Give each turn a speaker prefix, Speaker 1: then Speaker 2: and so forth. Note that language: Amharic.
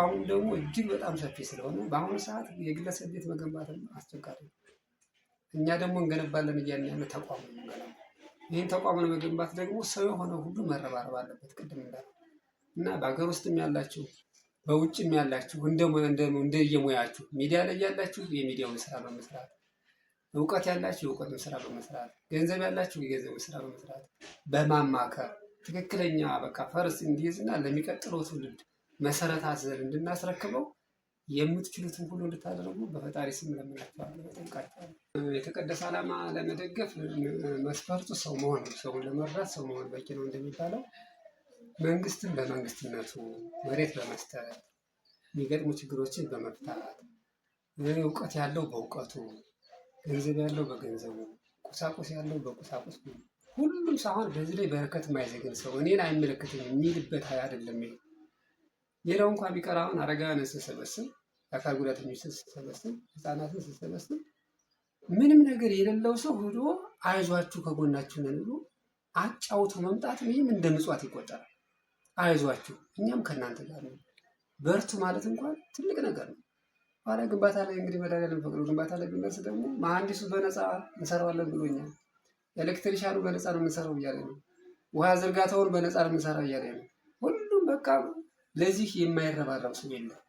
Speaker 1: ተቋሙም ደግሞ እጅግ በጣም ሰፊ ስለሆነ በአሁኑ ሰዓት የግለሰብ ቤት መገንባትም አስቸጋሪ ነው። እኛ ደግሞ እንገነባለን እያልን ያለ ተቋም ነው የምንገነባው። ይህን ተቋም ለመገንባት ደግሞ ሰው የሆነ ሁሉ መረባረብ አለበት። ቅድም እንዳልኩት እና በሀገር ውስጥም ያላችሁ በውጭም ያላችሁ እንደየሙያችሁ ሚዲያ ላይ ያላችሁ የሚዲያውን ስራ በመስራት እውቀት ያላችሁ የእውቀቱን ስራ በመስራት ገንዘብ ያላችሁ የገንዘቡን ስራ በመስራት በማማከር ትክክለኛ በቃ ፈርስ እንዲይዝና ለሚቀጥለው ትውልድ መሰረት አዘል እንድናስረክበው የምትችሉትን ሁሉ እንድታደርጉ በፈጣሪ ስም ለምናችኋለሁ፣ እጠይቃችኋለሁ። የተቀደሰ ዓላማ ለመደገፍ መስፈርቱ ሰው መሆን ነው። ሰውን ለመርዳት ሰው መሆን በቂ ነው እንደሚባለው መንግስትን በመንግስትነቱ መሬት በመስጠት የሚገጥሙ ችግሮችን በመፍታት እውቀት ያለው በእውቀቱ፣ ገንዘብ ያለው በገንዘቡ፣ ቁሳቁስ ያለው በቁሳቁስ ሁሉም ሳይሆን በዚህ ላይ በረከት የማይዘግን ሰው እኔን አይመለከትም የሚልበት አይደለም። ሌላው እንኳን ቢቀር አሁን አረጋውያንን ስሰበስብ፣ የአካል ጉዳተኞችን ስሰበስብ፣ ህፃናትን ስሰበስብ ምንም ነገር የሌለው ሰው ሄዶ አይዟችሁ ከጎናችሁ ነን ብሎ አጫውቶ መምጣት ይህም እንደ ምጽዋት ይቆጠራል። አይዟችሁ እኛም ከእናንተ ጋር ነው በርቱ ማለት እንኳን ትልቅ ነገር ነው። ኋላ ግንባታ ላይ እንግዲህ መድኃኒዓለም ፈቅዶ ግንባታ ላይ ቢመርስ ደግሞ መሐንዲሱ በነፃ እንሰራዋለን ብሎኛል። ኤሌክትሪሻኑ በነፃ ነው የምንሰራው እያለ ነው። ውሃ ዝርጋታውን በነፃ ነው የምንሰራው እያለ ነው። ሁሉም በቃ ለዚህ የማይረባረብ ሰው የለም።